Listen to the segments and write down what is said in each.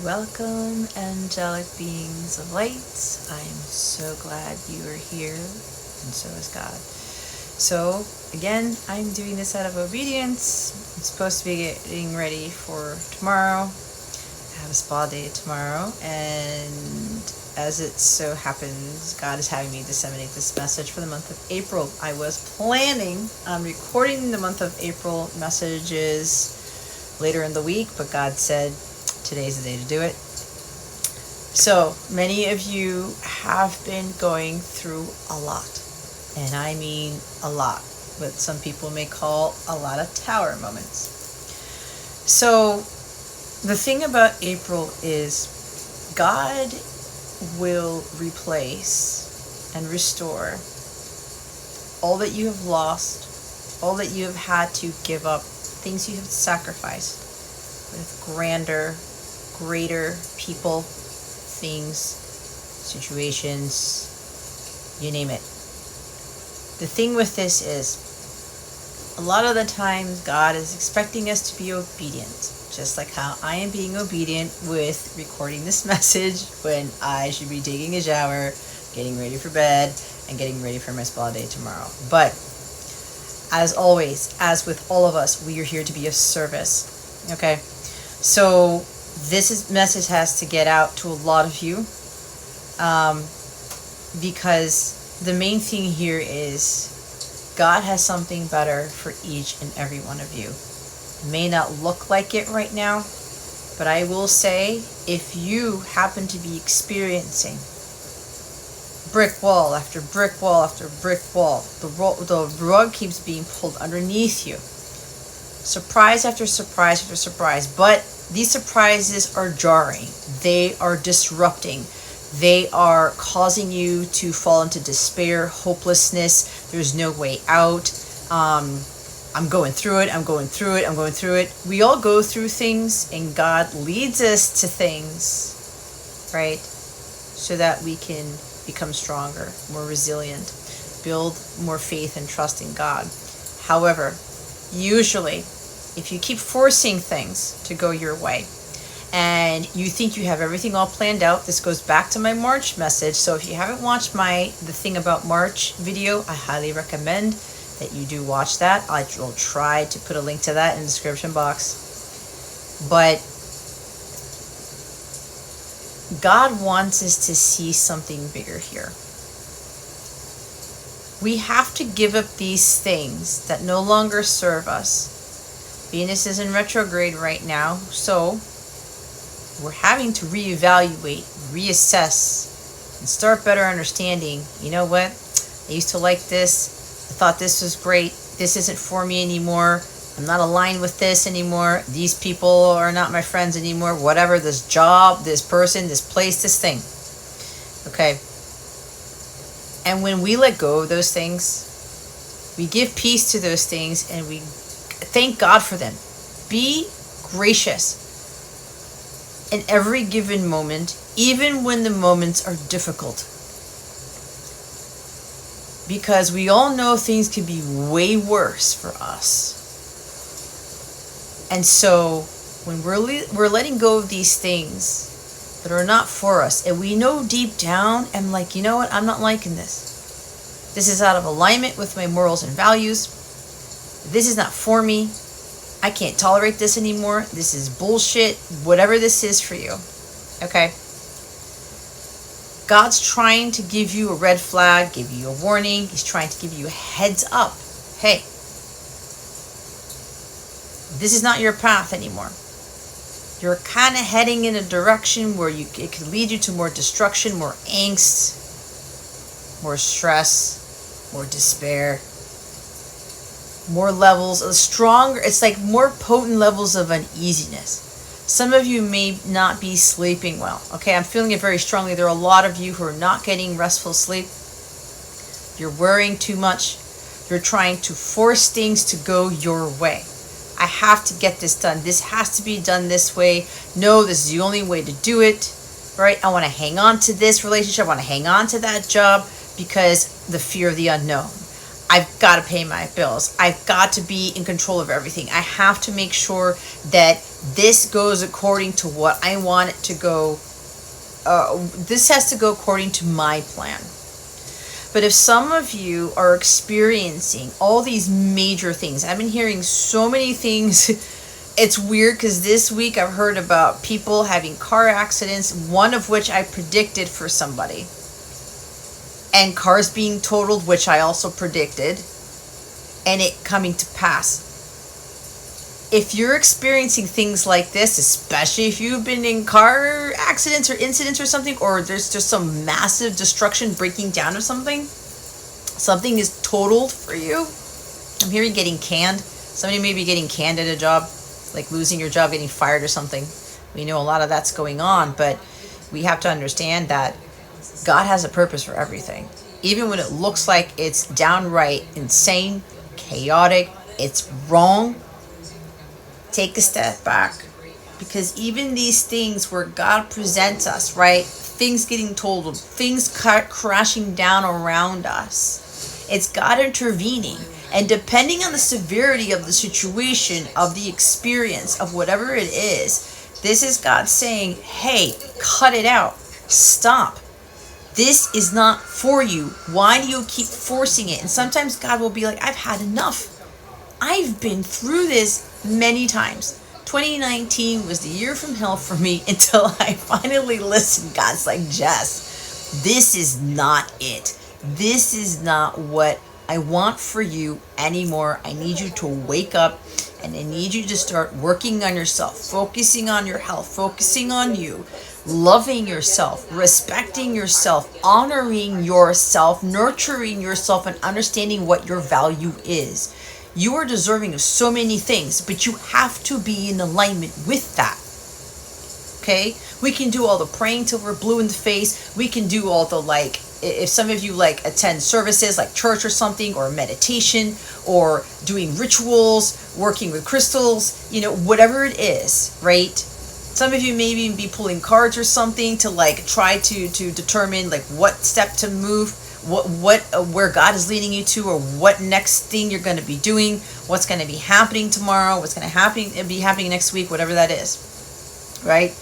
Welcome, angelic beings of light. I'm so glad you are here, and so is God. So, again, I'm doing this out of obedience. I'm supposed to be getting ready for tomorrow. I have a spa day tomorrow, and as it so happens, God is having me disseminate this message for the month of April. I was planning on recording the month of April messages later in the week, but God said, today's the day to do it. So many of you have been going through a lot, and I mean a lot, what some people may call a lot of tower moments. So the thing about April is God will replace and restore all that you have lost, all that you have had to give up, things you have sacrificed with greater people, things, situations, you name it. The thing with this is, a lot of the times God is expecting us to be obedient, just like how I am being obedient with recording this message when I should be taking a shower, getting ready for bed, and getting ready for my spa day tomorrow. But as always, as with all of us, we are here to be of service. Okay? So this message has to get out to a lot of you, because the main thing here is God has something better for each and every one of you. It may not look like it right now, but I will say, if you happen to be experiencing brick wall after brick wall after brick wall, the rug keeps being pulled underneath you, surprise after surprise after surprise, but these surprises are jarring. They are disrupting. They are causing you to fall into despair, hopelessness. There's no way out. I'm going through it. I'm going through it. I'm going through it. We all go through things, and God leads us to things, right? So that we can become stronger, more resilient, build more faith and trust in God. However, usually, if you keep forcing things to go your way and you think you have everything all planned out, this goes back to my March message. So if you haven't watched the thing about March video, I highly recommend that you do watch that. I will try to put a link to that in the description box. But God wants us to see something bigger here. We have to give up these things that no longer serve us. Venus is in retrograde right now, so we're having to reevaluate, reassess, and start better understanding. You know what? I used to like this. I thought this was great. This isn't for me anymore. I'm not aligned with this anymore. These people are not my friends anymore. Whatever, this job, this person, this place, this thing. Okay. And when we let go of those things, we give peace to those things, and we thank God for them. Be gracious in every given moment, even when the moments are difficult. Because we all know things can be way worse for us. And so when we're letting go of these things that are not for us, and we know deep down, I'm like, you know what? I'm not liking this. This is out of alignment with my morals and values. This is not for me. I can't tolerate this anymore. This is bullshit. Whatever this is for you. Okay? God's trying to give you a red flag, give you a warning. He's trying to give you a heads up. Hey, this is not your path anymore. You're kind of heading in a direction where it could lead you to more destruction, more angst, more stress, more despair. More levels of stronger, it's like more potent levels of uneasiness. Some of you may not be sleeping well. Okay, I'm feeling it very strongly. There are a lot of you who are not getting restful sleep. You're worrying too much. You're trying to force things to go your way. I have to get this done. This has to be done this way. No, this is the only way to do it. Right? I want to hang on to this relationship. I want to hang on to that job because the fear of the unknown. I've got to pay my bills. I've got to be in control of everything. I have to make sure that this goes according to what I want it to go. This has to go according to my plan. But if some of you are experiencing all these major things, I've been hearing so many things. It's weird because this week I've heard about people having car accidents, one of which I predicted for somebody. And cars being totaled, which I also predicted, and it coming to pass. If you're experiencing things like this, especially if you've been in car accidents or incidents or something, or there's just some massive destruction, breaking down of something is totaled for you. I'm hearing getting canned. Somebody may be getting canned at a job, like losing your job, getting fired or something. We know a lot of that's going on, but we have to understand that God has a purpose for everything. Even when it looks like it's downright insane, chaotic, it's wrong, take a step back. Because even these things where God presents us, right? Things getting totaled, things crashing down around us. It's God intervening. And depending on the severity of the situation, of the experience, of whatever it is, this is God saying, hey, cut it out. Stop. This is not for you. Why do you keep forcing it? And sometimes God will be like, I've had enough. I've been through this many times. 2019 was the year from hell for me until I finally listened. God's like, Jess, this is not it. This is not what I want for you anymore. I need you to wake up, and I need you to start working on yourself, focusing on your health, focusing on you, loving yourself, respecting yourself, honoring yourself, nurturing yourself, and understanding what your value is. You are deserving of so many things, but you have to be in alignment with that. Okay? We can do all the praying till we're blue in the face. We can do all the if some of you attend services like church or something, or meditation, or doing rituals, working with crystals, whatever it is, right? Some of you may even be pulling cards or something to try to determine what step to move, where God is leading you to, or what next thing you're going to be doing, what's going to be happening tomorrow, what's going to be happening next week, whatever that is, right?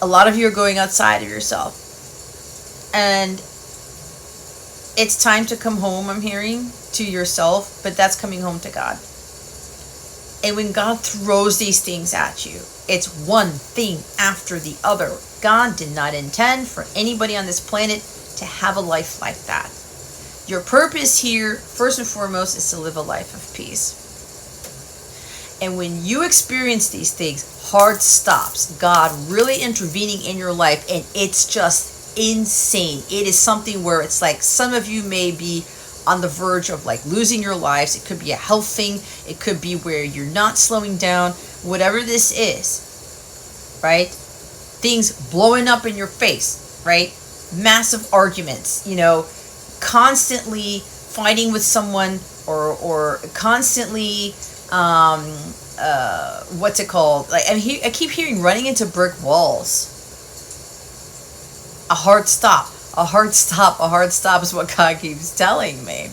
A lot of you are going outside of yourself, and it's time to come home, I'm hearing, to yourself, but that's coming home to God. And when God throws these things at you, it's one thing after the other. God did not intend for anybody on this planet to have a life like that. Your purpose here, first and foremost, is to live a life of peace. And when you experience these things, hard stops, God really intervening in your life, and it's just insane. It is something where it's like some of you may be on the verge of losing your lives. It could be a health thing. It could be where you're not slowing down. Whatever this is, right? Things blowing up in your face, right? Massive arguments, constantly fighting with someone, or constantly, what's it called? I keep hearing running into brick walls. A hard stop is what God keeps telling me.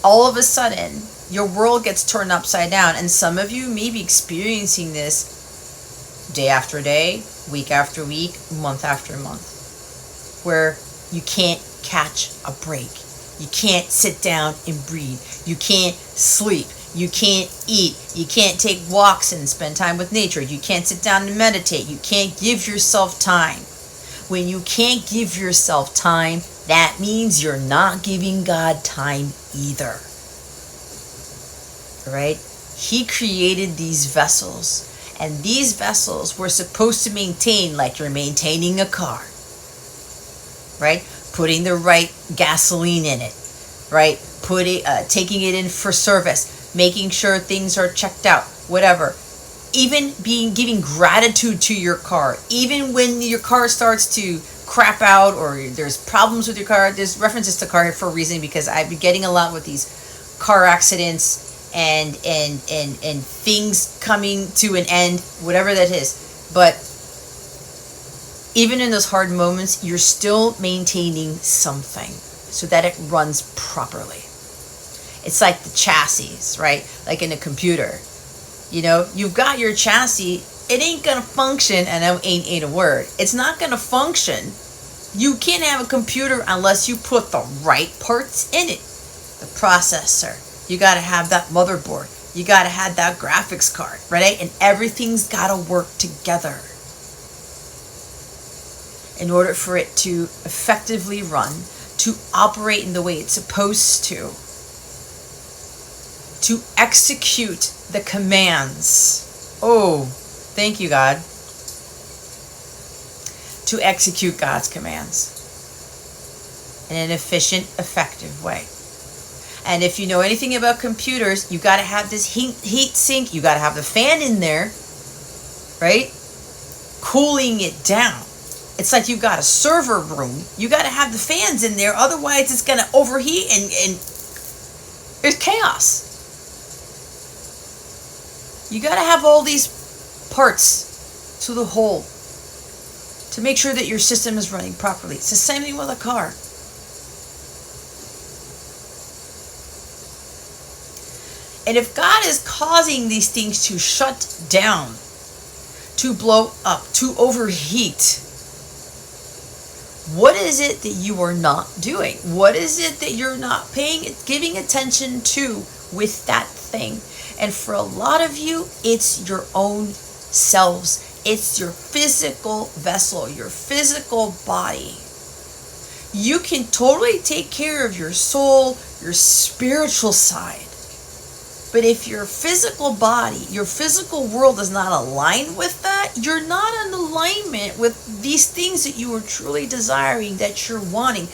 All of a sudden, your world gets turned upside down, and some of you may be experiencing this day after day, week after week, month after month, where you can't catch a break. You can't sit down and breathe. You can't sleep. You can't eat. You can't take walks and spend time with nature. You can't sit down and meditate. You can't give yourself time. When you can't give yourself time, that means you're not giving God time either. All right? He created these vessels. And these vessels were supposed to maintain like you're maintaining a car, right? Putting the right gasoline in it, right? Taking it in for service, making sure things are checked out, whatever. Even giving gratitude to your car, even when your car starts to crap out or there's problems with your car. There's references to car for a reason, because I've been getting a lot with these car accidents and things coming to an end, whatever that is. But even in those hard moments, you're still maintaining something so that it runs properly. It's like the chassis, right? Like in a computer. You know, you've got your chassis. It ain't going to function, and ain't a word. It's not going to function. You can't have a computer unless you put the right parts in it. The processor. You got to have that motherboard. You got to have that graphics card, right? And everything's got to work together in order for it to effectively run, to operate in the way it's supposed to execute the commands. Oh, thank you, God. To execute God's commands in an efficient, effective way. And if you know anything about computers, you got to have this heat sink. You got to have the fan in there, right? Cooling it down. It's like you've got a server room. You got to have the fans in there. Otherwise, it's going to overheat and there's chaos. You got to have all these parts to the whole to make sure that your system is running properly. It's the same thing with a car. And if God is causing these things to shut down, to blow up, to overheat, what is it that you are not doing? What is it that you're not giving attention to with that thing? And for a lot of you, it's your own selves. It's your physical vessel, your physical body. You can totally take care of your soul, your spiritual side. But if your physical body, your physical world is not aligned with that, you're not in alignment with these things that you are truly desiring, that you're wanting.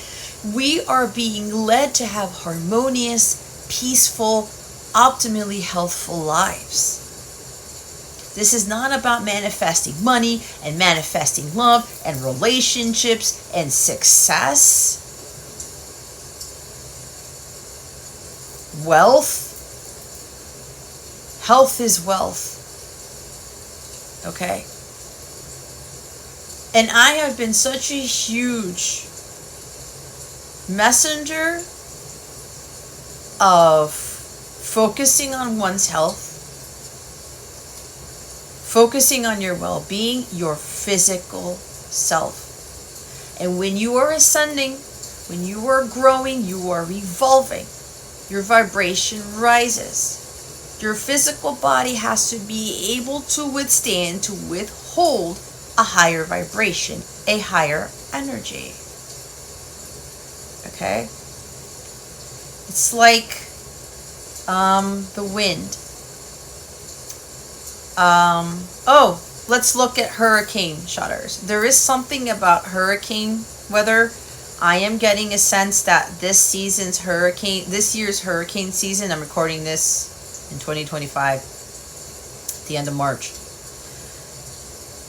We are being led to have harmonious, peaceful, optimally healthful lives. This is not about manifesting money and manifesting love and relationships and success, wealth. Health is wealth. Okay? And I have been such a huge messenger of focusing on one's health, focusing on your well-being, your physical self. And when you are ascending, when you are growing, you are evolving, your vibration rises. Your physical body has to be able to withstand, to withhold a higher vibration, a higher energy. Okay? It's like the wind. Let's look at hurricane shutters. There is something about hurricane weather. I am getting a sense that this year's hurricane season, I'm recording this in 2025, at the end of March.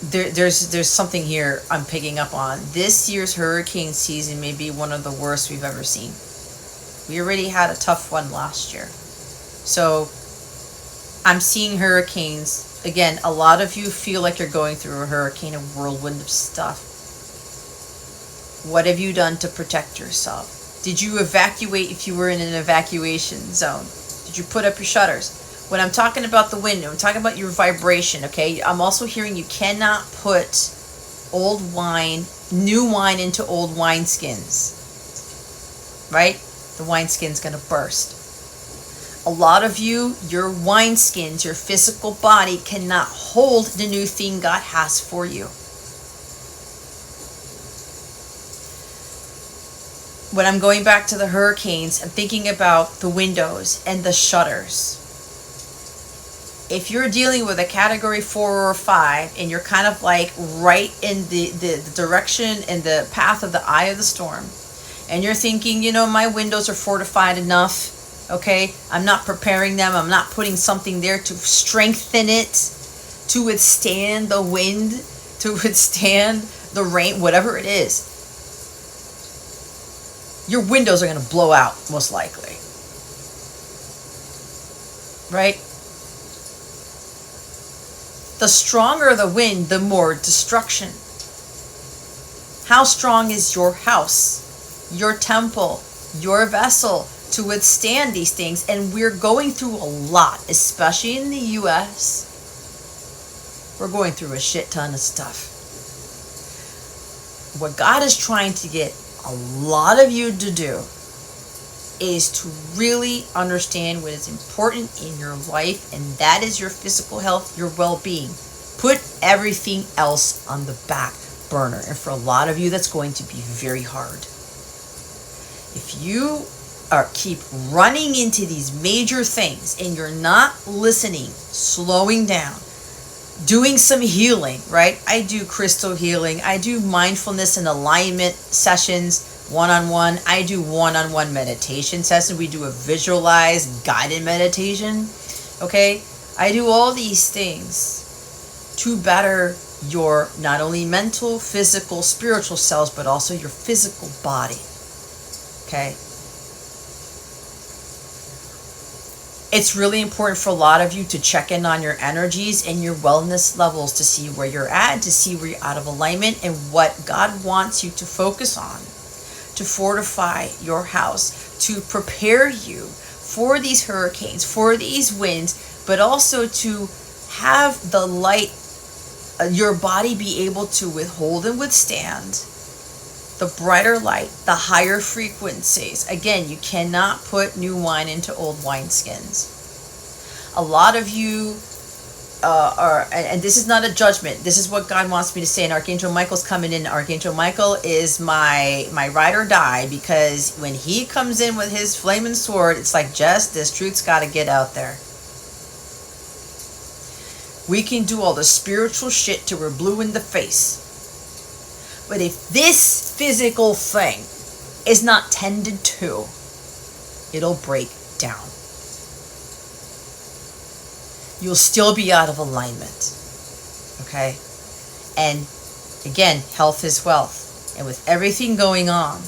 There's something here I'm picking up on. This year's hurricane season may be one of the worst we've ever seen. We already had a tough one last year. So I'm seeing hurricanes. Again, a lot of you feel like you're going through a hurricane, a whirlwind of stuff. What have you done to protect yourself? Did you evacuate if you were in an evacuation zone? Did you put up your shutters? When I'm talking about the window, I'm talking about your vibration, okay? I'm also hearing you cannot put old wine, new wine into old wineskins, right? The wineskin's going to burst. A lot of you, your wineskins, your physical body cannot hold the new thing God has for you. When I'm going back to the hurricanes, I'm thinking about the windows and the shutters. If you're dealing with a category 4 or 5 and you're kind of like right in the direction and the path of the eye of the storm, and you're thinking, you know, my windows are fortified enough, okay? I'm not preparing them. I'm not putting something there to strengthen it, to withstand the wind, to withstand the rain, whatever it is. Your windows are going to blow out, most likely. Right? The stronger the wind, the more destruction. How strong is your house, your temple, your vessel, to withstand these things. And we're going through a lot, especially in the US. We're going through a shit ton of stuff. What God is trying to get a lot of you to do is to really understand what is important in your life, and that is your physical health, your well-being. Put everything else on the back burner. And for a lot of you, that's going to be very hard. If you keep running into these major things and you're not listening, slowing down, doing some healing, right? I do crystal healing. I do mindfulness and alignment sessions, one-on-one. I do one-on-one meditation sessions. We do a visualized guided meditation, okay? I do all these things to better your not only mental, physical, spiritual selves, but also your physical body, okay? It's really important for a lot of you to check in on your energies and your wellness levels to see where you're at, to see where you're out of alignment, and what God wants you to focus on to fortify your house, to prepare you for these hurricanes, for these winds, but also to have the light, your body be able to withhold and withstand the brighter light, the higher frequencies. Again, you cannot put new wine into old wineskins. A lot of you and this is not a judgment, this is what God wants me to say, and Archangel Michael's coming in. Archangel Michael is my ride or die, because when he comes in with his flaming sword, it's like, Jess, this truth's got to get out there. We can do all the spiritual shit till we're blue in the face. But if this physical thing is not tended to, it'll break down. You'll still be out of alignment. Okay? And again, health is wealth. And with everything going on,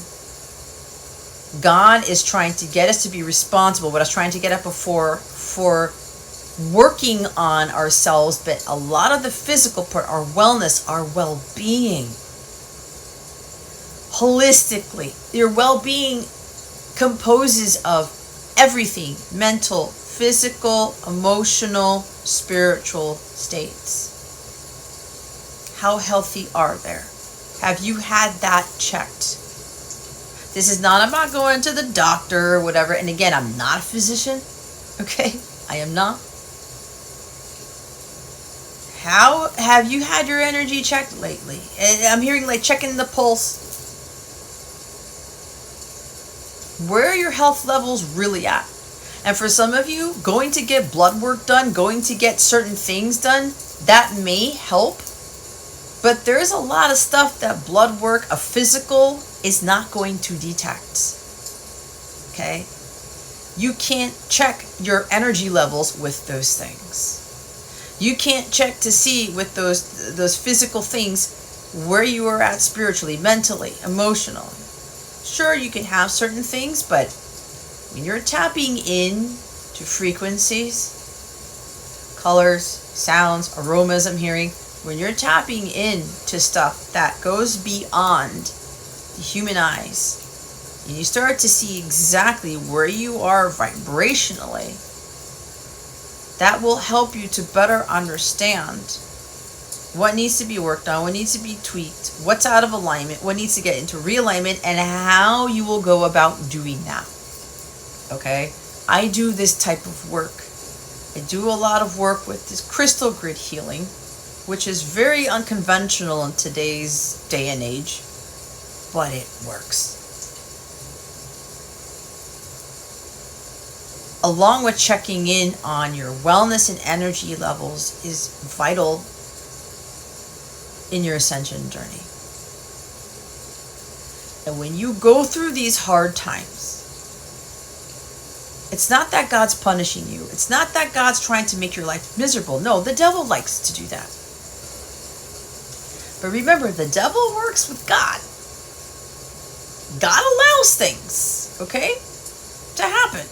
God is trying to get us to be responsible. What I was trying to get at before, for working on ourselves, but a lot of the physical part, our wellness, our well-being. Holistically, your well-being composes of everything: mental, physical, emotional, spiritual states. How healthy are there? Have you had that checked? This is not about going to the doctor or whatever. And again, I'm not a physician. Okay? I am not. How have you had your energy checked lately? And I'm hearing like checking the pulse. Where are your health levels really at? And for some of you, going to get blood work done, going to get certain things done, that may help. But there's a lot of stuff that blood work, a physical, is not going to detect. Okay? You can't check your energy levels with those things. You can't check to see with those physical things where you are at spiritually, mentally, emotionally. Sure, you can have certain things, but when you're tapping in to frequencies, colors, sounds, aromas I'm hearing, when you're tapping in to stuff that goes beyond the human eyes, and you start to see exactly where you are vibrationally, that will help you to better understand what needs to be worked on, what needs to be tweaked, what's out of alignment, what needs to get into realignment, and how you will go about doing that. Okay? I do this type of work. I do a lot of work with this crystal grid healing, which is very unconventional in today's day and age, but it works. Along with checking in on your wellness and energy levels is vital in your ascension journey. And when you go through these hard times, it's not that God's punishing you. It's not that God's trying to make your life miserable. No, the devil likes to do that. But remember, the devil works with God. God allows things, okay, to happen.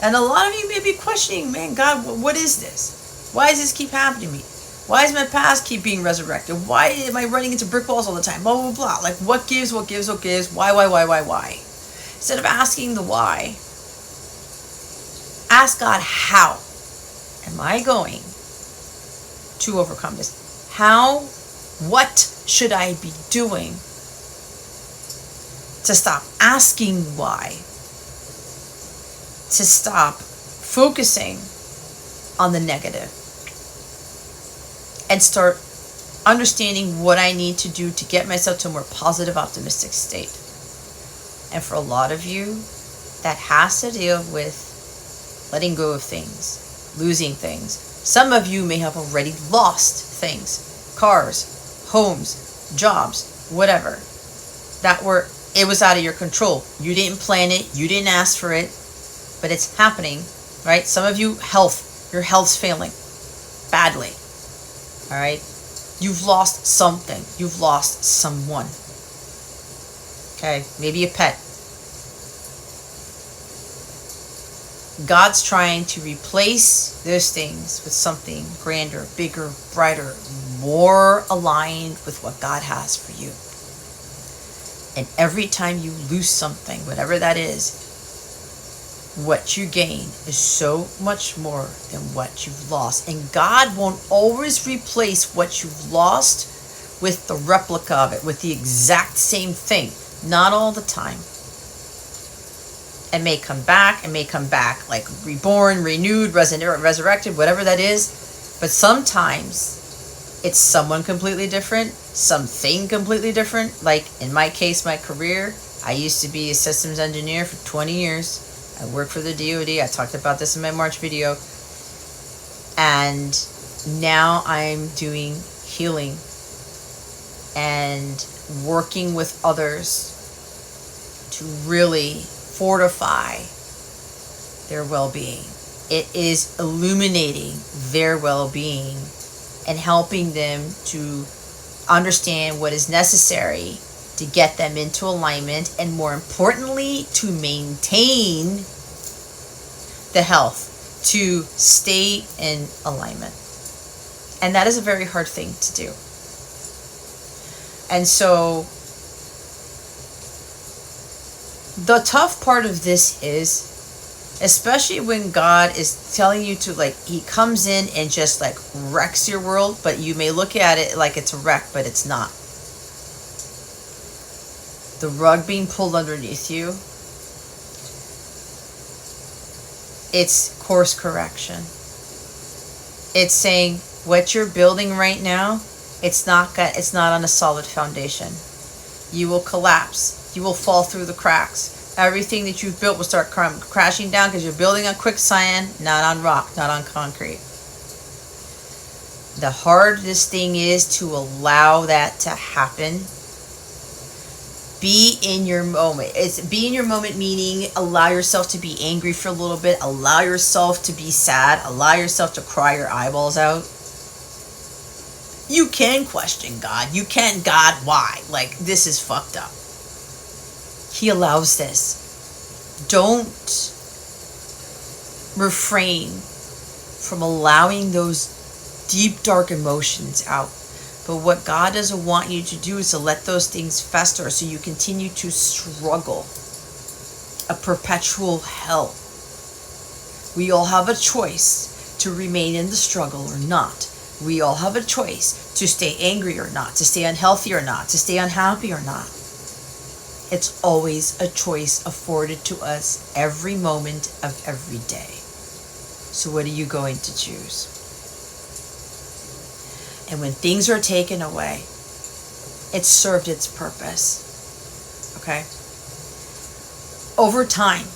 And a lot of you may be questioning, man, God, what is this? Why does this keep happening to me? Why does my past keep being resurrected? Why am I running into brick walls all the time? Blah, blah, blah. Like, what gives? Why? Instead of asking the why, Ask God, how am I going to overcome this? What should I be doing to stop asking why? To stop focusing on the negative and start understanding what I need to do to get myself to a more positive, optimistic state. And for a lot of you, that has to deal with letting go of things, losing things. Some of you may have already lost things, cars, homes, jobs, whatever, it was out of your control. You didn't plan it, you didn't ask for it, but it's happening, right? Some of you, your health's failing badly, all right? You've lost something. You've lost someone. Okay, maybe a pet. God's trying to replace those things with something grander, bigger, brighter, more aligned with what God has for you. And every time you lose something, whatever that is, what you gain is so much more than what you've lost. And God won't always replace what you've lost with the replica of it, with the exact same thing. Not all the time. It may come back like reborn, renewed, resurrected, whatever that is. But sometimes it's someone completely different, something completely different. Like in my case, my career, I used to be a systems engineer for 20 years. I work for the 𝗬𝗏𝗿. I talked about this in my March video. And now I'm doing healing and working with others to really fortify their well-being. It is illuminating their well-being and helping them to understand what is necessary to get them into alignment, and more importantly, to maintain the health, to stay in alignment. And that is a very hard thing to do. And so the tough part of this is, especially when God is telling you to, like, he comes in and just like wrecks your world, but you may look at it like it's a wreck, but it's not. The rug being pulled underneath you, it's course correction. It's saying what you're building right now, it's not on a solid foundation. You will collapse. You will fall through the cracks. Everything that you've built will start crashing down because you're building on quicksand, not on rock, not on concrete. The hardest thing is to allow that to happen. Be in your moment. Be in your moment, meaning allow yourself to be angry for a little bit. Allow yourself to be sad. Allow yourself to cry your eyeballs out. You can question God. You can, God, why? Like, this is fucked up. He allows this. Don't refrain from allowing those deep, dark emotions out. But what God doesn't want you to do is to let those things fester so you continue to struggle. A perpetual hell. We all have a choice to remain in the struggle or not. We all have a choice to stay angry or not, to stay unhealthy or not, to stay unhappy or not. It's always a choice afforded to us every moment of every day. So what are you going to choose? And when things are taken away, it served its purpose. Okay? Over time,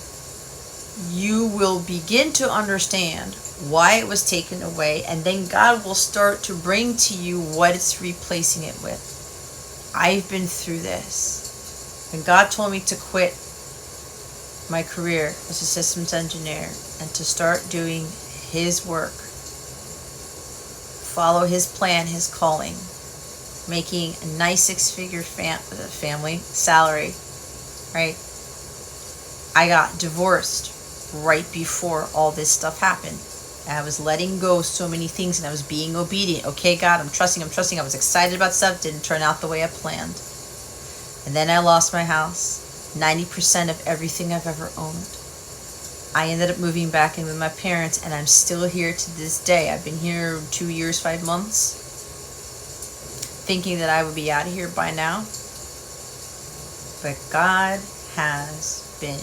you will begin to understand why it was taken away, and then God will start to bring to you what it's replacing it with. I've been through this. When God told me to quit my career as a systems engineer and to start doing his work, follow his plan, his calling, making a nice six-figure family salary, right? I got divorced right before all this stuff happened. I was letting go so many things and I was being obedient. Okay, God, I'm trusting. I was excited about stuff. Didn't turn out the way I planned. And then I lost my house. 90% of everything I've ever owned. I ended up moving back in with my parents, and I'm still here to this day. I've been here 2 years, 5 months, thinking that I would be out of here by now. But God has been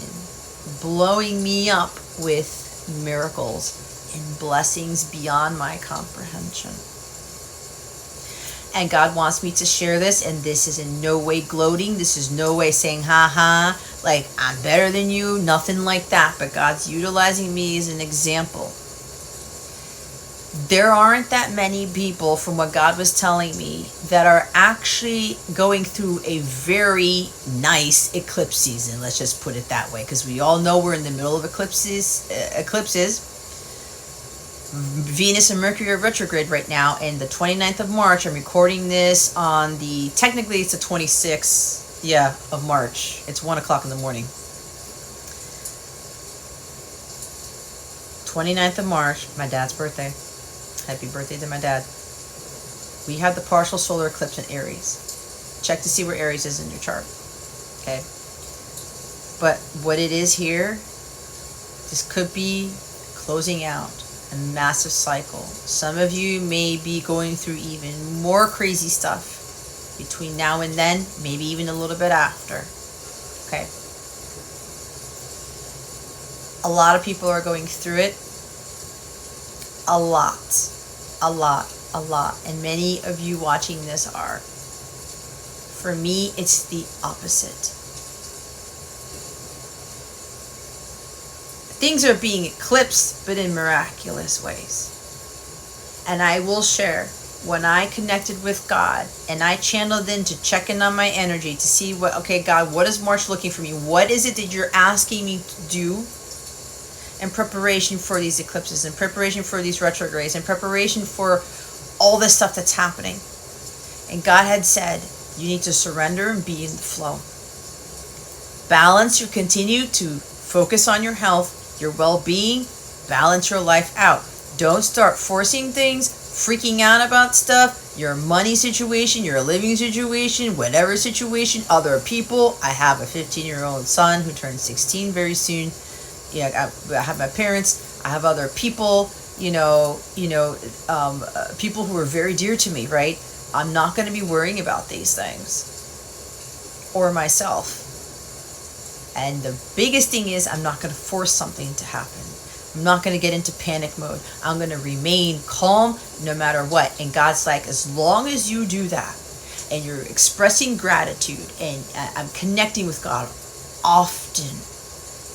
blowing me up with miracles and blessings beyond my comprehension. And God wants me to share this, and this is in no way gloating. This is no way saying, ha, like I'm better than you, nothing like that. But God's utilizing me as an example. There aren't that many people, from what God was telling me, that are actually going through a very nice eclipse season. Let's just put it that way, because we all know we're in the middle of eclipses. Venus and Mercury are retrograde right now, and the 29th of March, I'm recording this on the, technically it's the 26th, of March. It's 1 o'clock in the morning. 29th of March, my dad's birthday. Happy birthday to my dad. We have the partial solar eclipse in Aries. Check to see where Aries is in your chart. Okay. But what it is here, this could be closing out a massive cycle. Some of you may be going through even more crazy stuff between now and then, maybe even a little bit after. Okay. A lot of people are going through it. A lot. And many of you watching this are. For me, it's the opposite. Things are being eclipsed, but in miraculous ways. And I will share, when I connected with God and I channeled in to check in on my energy to see what, okay, God, what is March looking for me? What is it that you're asking me to do in preparation for these eclipses, in preparation for these retrogrades, in preparation for all this stuff that's happening? And God had said, you need to surrender and be in the flow. Balance, you continue to focus on your health, your well-being, balance your life out. Don't start forcing things, freaking out about stuff, your money situation, your living situation, whatever situation, other people. I have a 15-year-old son who turns 16 very soon. I have my parents. I have other people, people who are very dear to me, right? I'm not going to be worrying about these things. Or myself. And the biggest thing is, I'm not going to force something to happen. I'm not going to get into panic mode. I'm going to remain calm no matter what. And God's like, as long as you do that, and you're expressing gratitude, and I'm connecting with God often.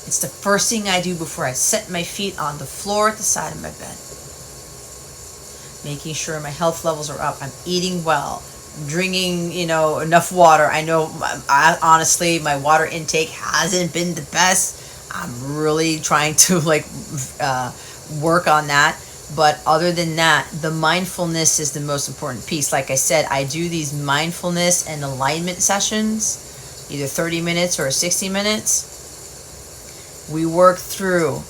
It's the first thing I do before I set my feet on the floor at the side of my bed. Making sure my health levels are up. I'm eating well. Drinking, enough water. I know, honestly, my water intake hasn't been the best. I'm really trying to work on that. But other than that, the mindfulness is the most important piece. Like I said, I do these mindfulness and alignment sessions, either 30 minutes or 60 minutes. We work through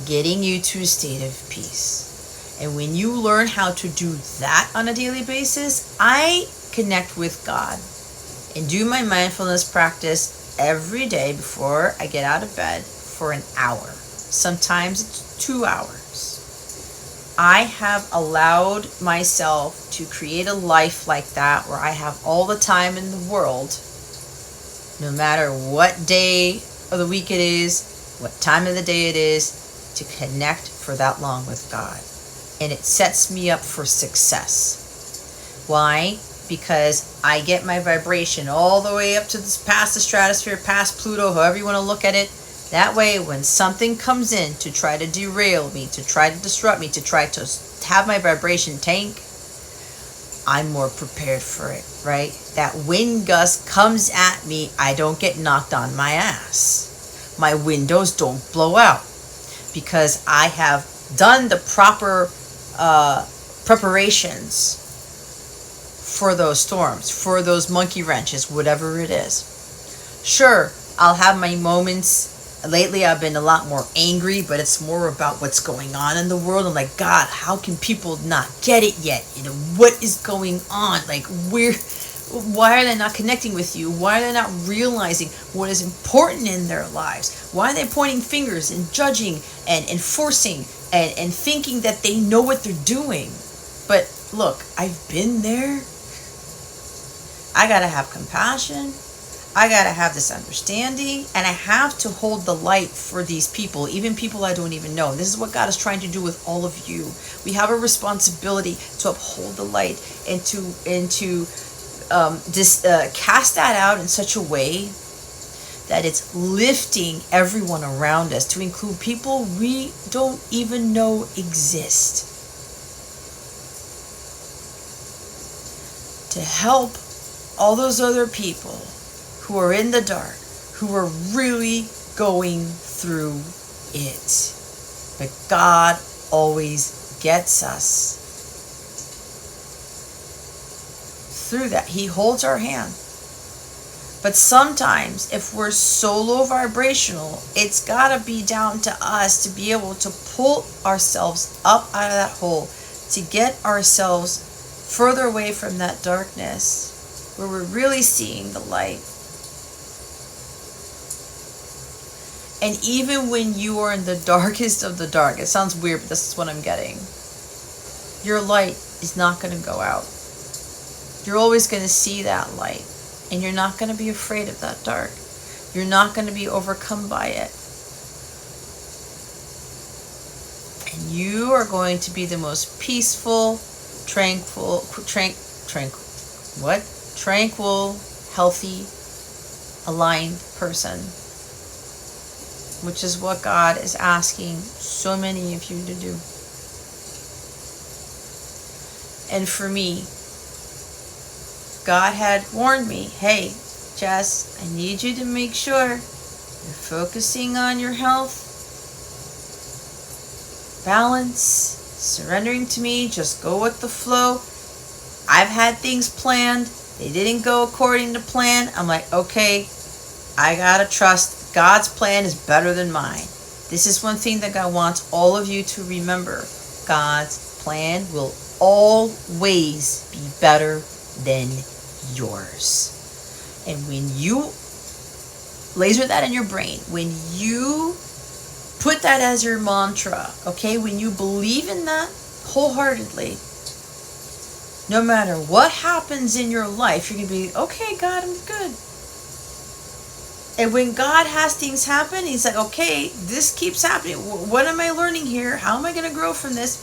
getting you to a state of peace. And when you learn how to do that on a daily basis, I connect with God and do my mindfulness practice every day before I get out of bed for an hour. Sometimes it's 2 hours. I have allowed myself to create a life like that where I have all the time in the world, no matter what day of the week it is, what time of the day it is, to connect for that long with God. And it sets me up for success. Why? Because I get my vibration all the way up to this, past the stratosphere, past Pluto, however you want to look at it. That way, when something comes in to try to derail me, to try to disrupt me, to try to have my vibration tank, I'm more prepared for it, right? That wind gust comes at me, I don't get knocked on my ass. My windows don't blow out because I have done the proper preparations for those storms, for those monkey wrenches, whatever it is. Sure, I'll have my moments. Lately, I've been a lot more angry, but it's more about what's going on in the world. I'm like, God, how can people not get it yet? What is going on? Like, Why are they not connecting with you? Why are they not realizing what is important in their lives? Why are they pointing fingers and judging and enforcing and thinking that they know what they're doing? But look, I've been there. I gotta have compassion. I gotta have this understanding, and I have to hold the light for these people, even people I don't even know. This is what God is trying to do with all of you. We have a responsibility to uphold the light and to cast that out in such a way that it's lifting everyone around us, to include people we don't even know exist, to help all those other people who are in the dark, who are really going through it. But God always gets us through that. He holds our hand. But sometimes, if we're so low vibrational, it's got to be down to us to be able to pull ourselves up out of that hole, to get ourselves further away from that darkness, where we're really seeing the light. And even when you are in the darkest of the dark, it sounds weird, but this is what I'm getting. Your light is not going to go out. You're always going to see that light. And you're not going to be afraid of that dark. You're not going to be overcome by it. And you are going to be the most peaceful, tranquil, healthy, aligned person. Which is what God is asking so many of you to do. And for me, God had warned me, hey, Jess, I need you to make sure you're focusing on your health, balance, surrendering to me, just go with the flow. I've had things planned. They didn't go according to plan. I'm like, okay, I gotta trust. God's plan is better than mine. This is one thing that God wants all of you to remember. God's plan will always be better than yours. And when you laser that in your brain, when you put that as your mantra, okay, when you believe in that wholeheartedly, no matter what happens in your life, you're going to be, okay, God, I'm good. And when God has things happen, he's like, okay, this keeps happening. What am I learning here? How am I going to grow from this?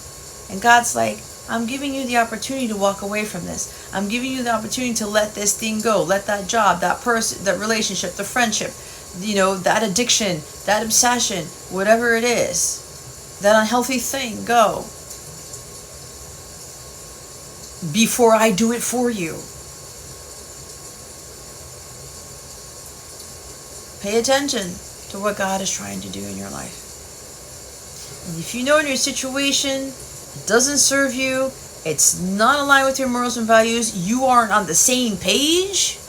And God's like, I'm giving you the opportunity to walk away from this. I'm giving you the opportunity to let this thing go. Let that job, that person, that relationship, the friendship, that addiction, that obsession, whatever it is, that unhealthy thing, go. Before I do it for you. Pay attention to what God is trying to do in your life. And if you know in your situation it doesn't serve you, it's not aligned with your morals and values, you aren't on the same page,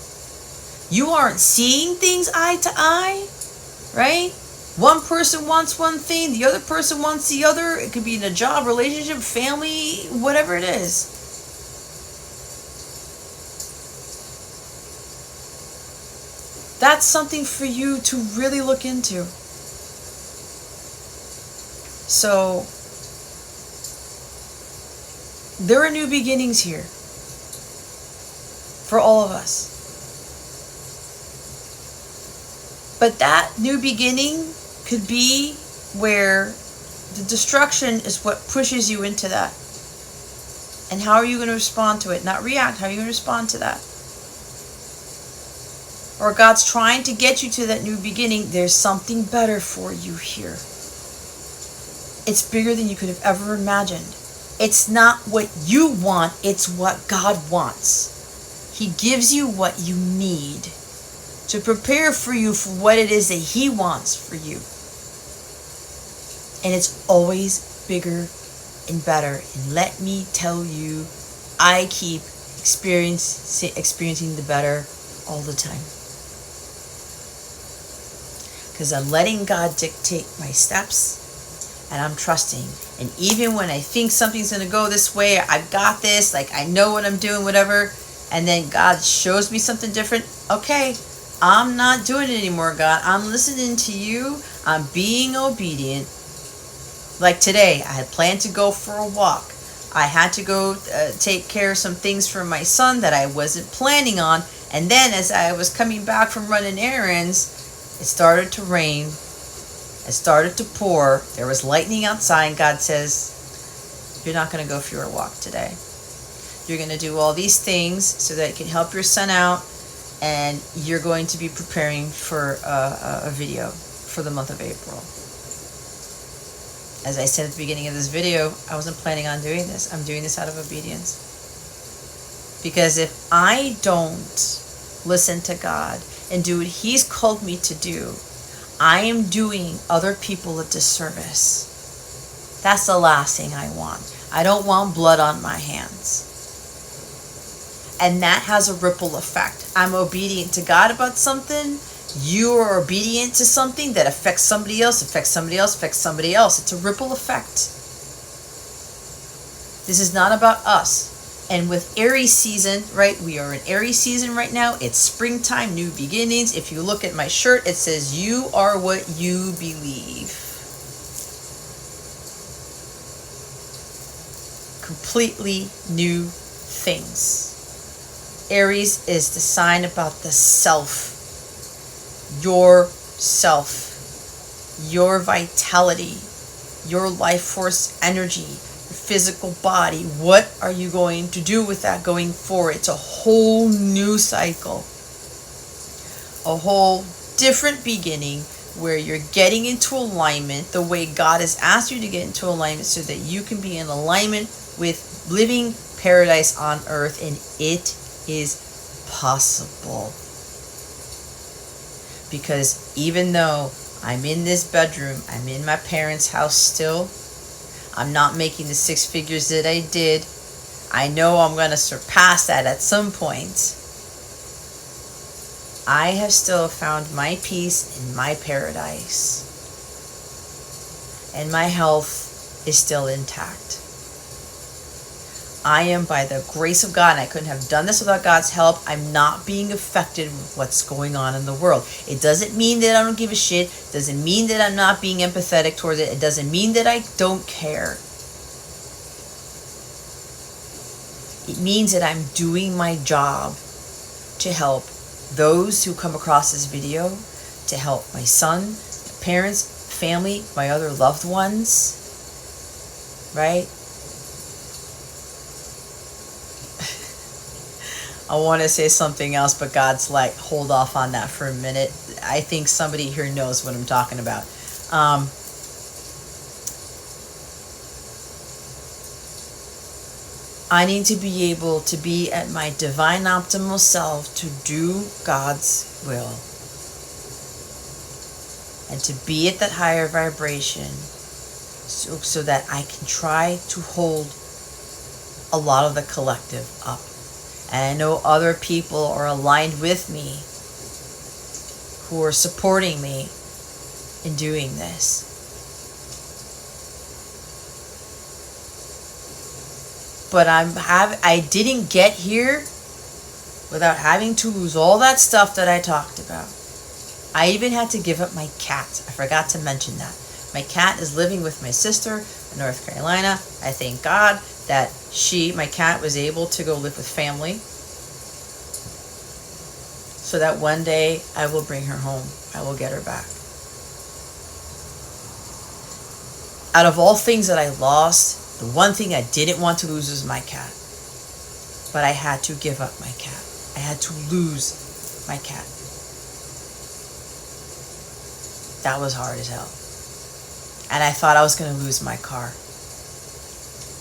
you aren't seeing things eye to eye, right? One person wants one thing, the other person wants the other. It could be in a job, relationship, family, whatever it is. That's something for you to really look into. So, there are new beginnings here for all of us. But that new beginning could be where the destruction is what pushes you into that. And how are you going to respond to it? Not react. How are you going to respond to that? Or God's trying to get you to that new beginning. There's something better for you here. It's bigger than you could have ever imagined. It's not what you want, it's what God wants. He gives you what you need to prepare for you for what it is that He wants for you. And it's always bigger and better. And let me tell you, I keep experiencing the better all the time. Because I'm letting God dictate my steps, and I'm trusting. And even when I think something's going to go this way, I've got this, like I know what I'm doing, whatever, and then God shows me something different, okay, I'm not doing it anymore, God. I'm listening to you. I'm being obedient. Like today, I had planned to go for a walk. I had to go take care of some things for my son that I wasn't planning on. And then as I was coming back from running errands, it started to rain. It started to pour. There was lightning outside. And God says, you're not going to go for your walk today. You're going to do all these things so that it can help your son out. And you're going to be preparing for a video for the month of April. As I said at the beginning of this video, I wasn't planning on doing this. I'm doing this out of obedience. Because if I don't listen to God and do what He's called me to do, I am doing other people a disservice. That's the last thing I want. I don't want blood on my hands. And that has a ripple effect. I'm obedient to God about something. You are obedient to something that affects somebody else, affects somebody else, affects somebody else. It's a ripple effect. This is not about us. And with Aries season, right, we are in Aries season right now. It's springtime, new beginnings. If you look at my shirt, it says, you are what you believe. Completely new things. Aries is the sign about the self. Your self. Your vitality. Your life force energy. Your physical body. What are you going to do with that going forward? It's a whole new cycle. A whole different beginning where you're getting into alignment the way God has asked you to get into alignment so that you can be in alignment with living paradise on earth, and it is possible. Because even though I'm in this bedroom, I'm in my parents' house still, I'm not making the 6 figures that I did. I know I'm going to surpass that at some point. I have still found my peace in my paradise. And my health is still intact. I am, by the grace of God, and I couldn't have done this without God's help, I'm not being affected with what's going on in the world. It doesn't mean that I don't give a shit. It doesn't mean that I'm not being empathetic towards it. It doesn't mean that I don't care. It means that I'm doing my job to help those who come across this video, to help my son, my parents, family, my other loved ones, right? I want to say something else, but God's like, hold off on that for a minute. I think somebody here knows what I'm talking about. I need to be able to be at my divine optimal self to do God's will. And to be at that higher vibration so that I can try to hold a lot of the collective up. And I know other people are aligned with me who are supporting me in doing this. But I didn't get here without having to lose all that stuff that I talked about. I even had to give up my cat. I forgot to mention that. My cat is living with my sister in North Carolina. I thank God that my cat was able to go live with family, so that one day I will bring her home. I will get her back. Out of all things that I lost, the one thing I didn't want to lose was my cat. But I had to give up my cat. I had to lose my cat. That was hard as hell. And I thought I was going to lose my car.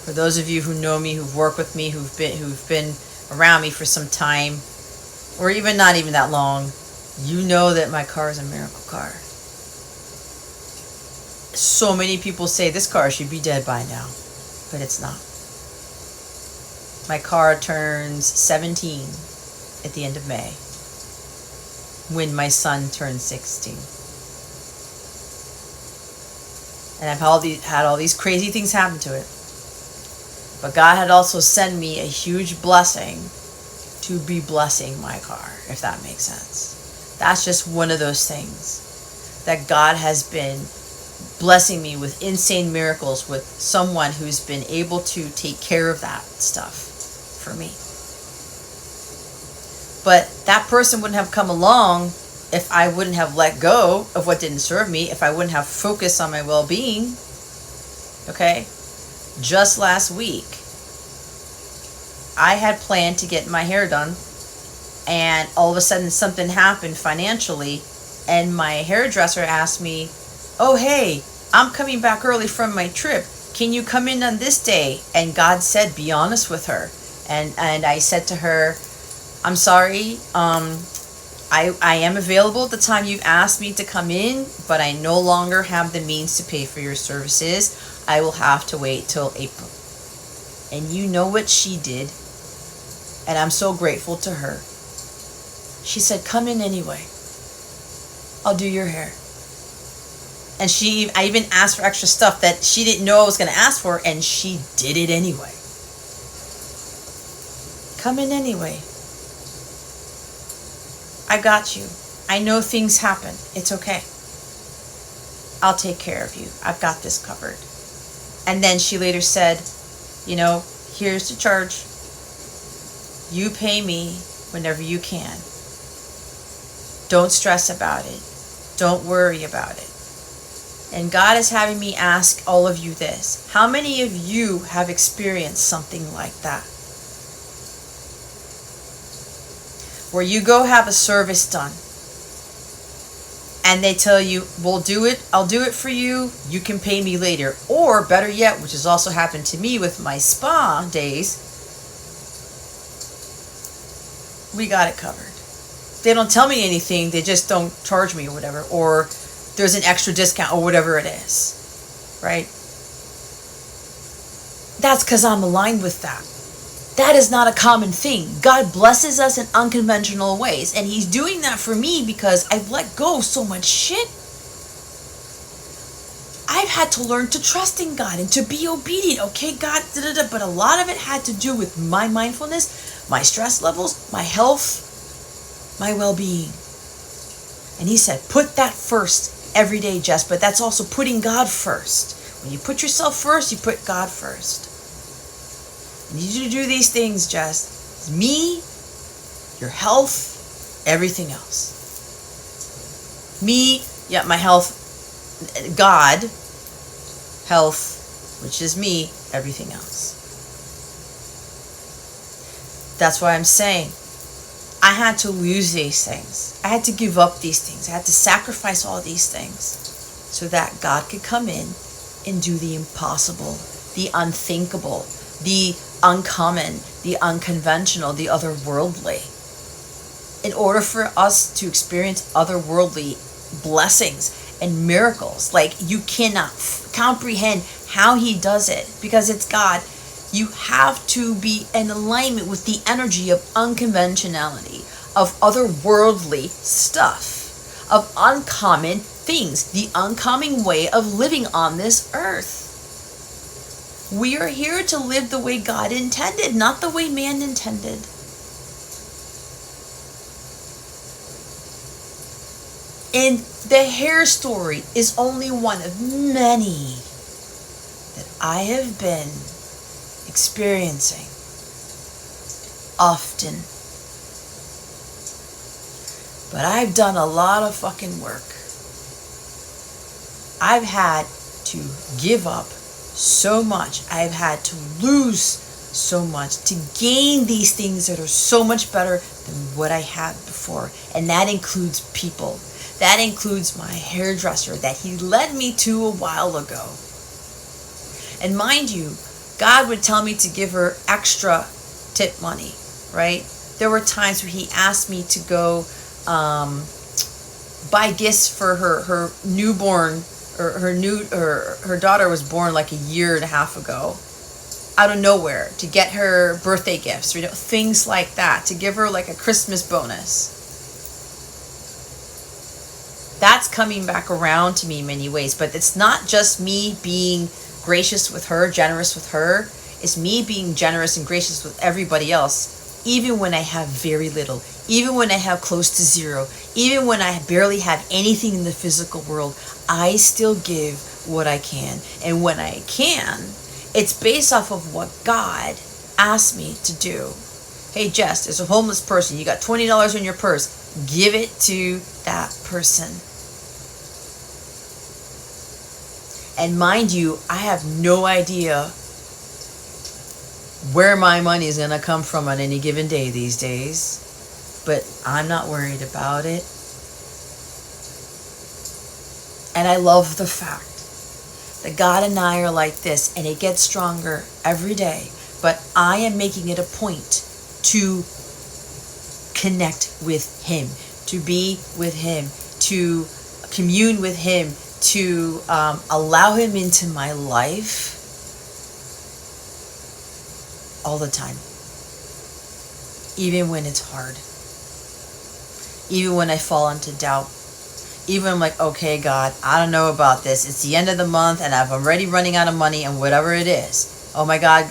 For those of you who know me, who've worked with me, who've been around me for some time, or even not even that long, you know that my car is a miracle car. So many people say this car should be dead by now, but it's not. My car turns 17 at the end of May, when my son turns 16. And I've had all these crazy things happen to it. But God had also sent me a huge blessing to be blessing my car, if that makes sense. That's just one of those things that God has been blessing me with insane miracles with someone who's been able to take care of that stuff for me. But that person wouldn't have come along if I wouldn't have let go of what didn't serve me, if I wouldn't have focused on my well-being. Okay? Just last week, I had planned to get my hair done, and all of a sudden something happened financially, and my hairdresser asked me, oh, hey, I'm coming back early from my trip. Can you come in on this day? And God said, be honest with her. And I said to her, I'm sorry, I am available at the time you've asked me to come in, but I no longer have the means to pay for your services. I will have to wait till April. And you know what she did? And I'm so grateful to her. She said, come in anyway. I'll do your hair. And I even asked for extra stuff that she didn't know I was going to ask for, and she did it anyway. Come in anyway. I got you. I know things happen. It's okay. I'll take care of you. I've got this covered. And then she later said, you know, here's the charge. You pay me whenever you can. Don't stress about it. Don't worry about it. And God is having me ask all of you this. How many of you have experienced something like that? Where you go have a service done, and they tell you, we'll do it, I'll do it for you, you can pay me later. Or better yet, which has also happened to me with my spa days, we got it covered. They don't tell me anything, they just don't charge me or whatever, or there's an extra discount or whatever it is, right? That's because I'm aligned with that. That is not a common thing. God blesses us in unconventional ways, and He's doing that for me because I've let go of so much shit. I've had to learn to trust in God and to be obedient. Okay, God, but a lot of it had to do with my mindfulness, my stress levels, my health, my well-being. And He said, put that first every day, Jess, but that's also putting God first. When you put yourself first, you put God first. I need you to do these things, Jess. Me, your health, everything else. Me, yeah, my health, God, health, which is me, everything else. That's why I'm saying I had to lose these things. I had to give up these things. I had to sacrifice all these things so that God could come in and do the impossible, the unthinkable, the uncommon, the unconventional, the otherworldly. In order for us to experience otherworldly blessings and miracles, like you cannot comprehend how He does it because it's God. You have to be in alignment with the energy of unconventionality, of otherworldly stuff, of uncommon things, the uncommon way of living on this earth. We are here to live the way God intended, not the way man intended. And the hair story is only one of many that I have been experiencing often. But I've done a lot of fucking work. I've had to give up so much. I've had to lose so much to gain these things that are so much better than what I had before. And that includes people. That includes my hairdresser that he led me to a while ago. And mind you, God would tell me to give her extra tip money, right? There were times where He asked me to go buy gifts for her newborn, or her daughter was born like a year and a half ago, out of nowhere, to get her birthday gifts, things like that, to give her like a Christmas bonus. That's coming back around to me in many ways, but it's not just me being gracious with her, generous with her. It's me being generous and gracious with everybody else even when I have very little, even when I have close to zero, even when I barely have anything in the physical world, I still give what I can. And when I can, it's based off of what God asked me to do. Hey Jess, there's a homeless person. You got $20 in your purse. Give it to that person. And mind you, I have no idea where my money is going to come from on any given day these days. But I'm not worried about it. And I love the fact that God and I are like this, and it gets stronger every day. But I am making it a point to connect with Him, to be with Him, to commune with Him, to allow Him into my life all the time. Even when it's hard. Even when I fall into doubt. Even when I'm like, okay, God, I don't know about this. It's the end of the month and I'm already running out of money and whatever it is. Oh my God,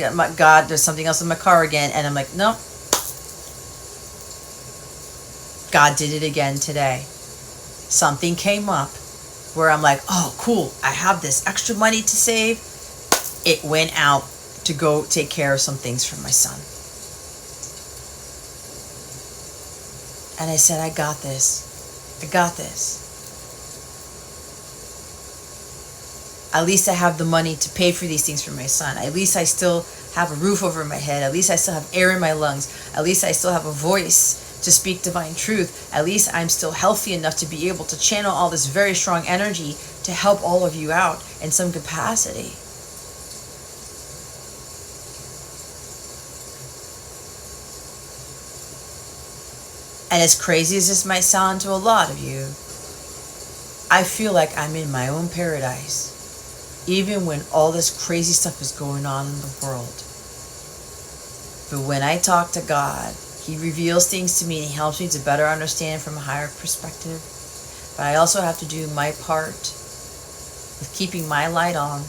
there's something else in my car again. And I'm like, no. God did it again today. Something came up where I'm like, oh, cool. I have this extra money to save. It went out to go take care of some things for my son. And I said, I got this. I got this. At least I have the money to pay for these things for my son. At least I still have a roof over my head. At least I still have air in my lungs. At least I still have a voice to speak divine truth. At least I'm still healthy enough to be able to channel all this very strong energy to help all of you out in some capacity. And as crazy as this might sound to a lot of you, I feel like I'm in my own paradise, even when all this crazy stuff is going on in the world. But when I talk to God, He reveals things to me and He helps me to better understand from a higher perspective. But I also have to do my part with keeping my light on,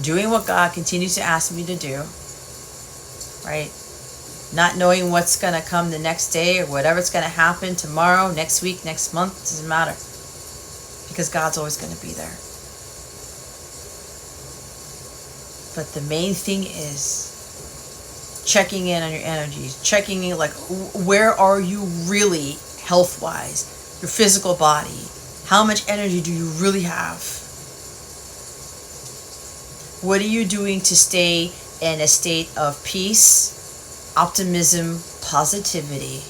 doing what God continues to ask me to do, right? Not knowing what's going to come the next day or whatever's going to happen tomorrow, next week, next month, doesn't matter. Because God's always going to be there. But the main thing is checking in on your energies, checking in like, where are you really health-wise? Your physical body. How much energy do you really have? What are you doing to stay in a state of peace, optimism, positivity,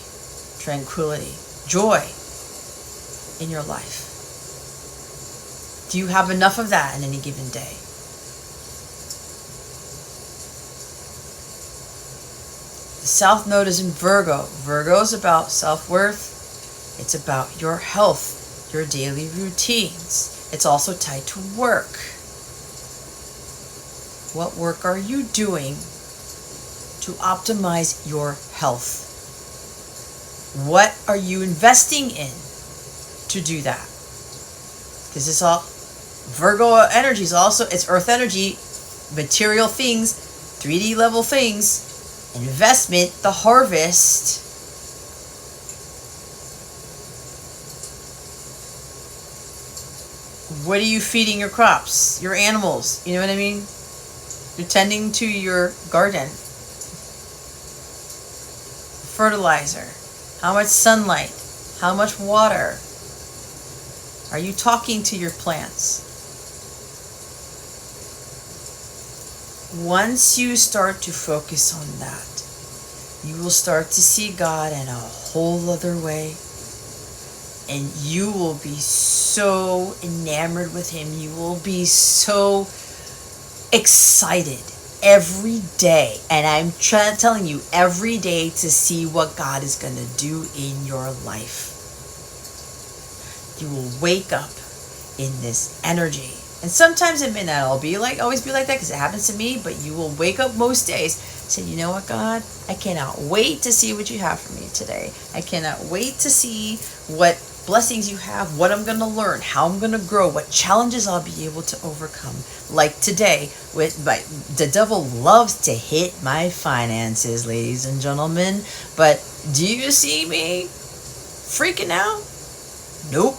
tranquility, joy in your life? Do you have enough of that in any given day? The South Node is in Virgo. Virgo is about self-worth. It's about your health, your daily routines. It's also tied to work. What work are you doing to optimize your health? What are you investing in to do that? Because it's all Virgo energy is also, it's earth energy, material things, 3D level things, investment, the harvest. What are you feeding your crops, your animals? You know what I mean? You're tending to your garden. Fertilizer. How much sunlight? How much water? Are you talking to your plants? Once you start to focus on that, you will start to see God in a whole other way. And you will be so enamored with Him. You will be so excited every day. And I'm telling you, every day to see what God is going to do in your life. You will wake up in this energy. And sometimes it may not always be like that, because it happens to me, but you will wake up most days and say, you know what, God, I cannot wait to see what you have for me today. I cannot wait to see what blessings you have, what I'm going to learn, how I'm going to grow, what challenges I'll be able to overcome. Like today, the devil loves to hit my finances, ladies and gentlemen. But do you see me freaking out? Nope.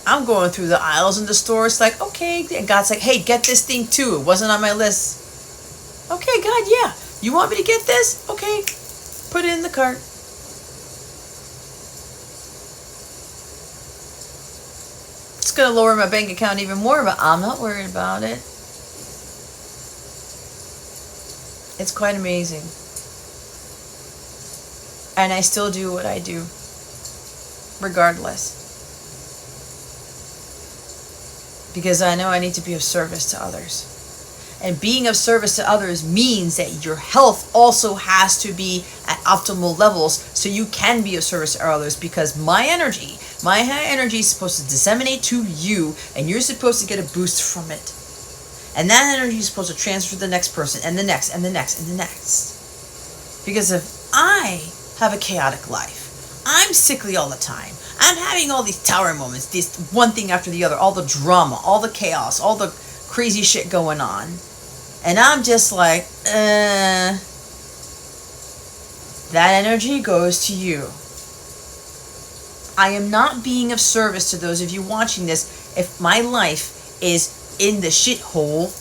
I'm going through the aisles in the store. It's like, okay. And God's like, hey, get this thing too. It wasn't on my list. Okay, God, yeah. You want me to get this? Okay. Put it in the cart. It's going to lower my bank account even more, but I'm not worried about it. It's quite amazing. And I still do what I do, regardless. Because I know I need to be of service to others. And being of service to others means that your health also has to be at optimal levels so you can be of service to others, because my high energy is supposed to disseminate to you, and you're supposed to get a boost from it. And that energy is supposed to transfer to the next person, and the next, and the next, and the next. Because if I have a chaotic life, I'm sickly all the time, I'm having all these tower moments, this one thing after the other, all the drama, all the chaos, all the crazy shit going on. And I'm just like, that energy goes to you. I am not being of service to those of you watching this if my life is in the shithole.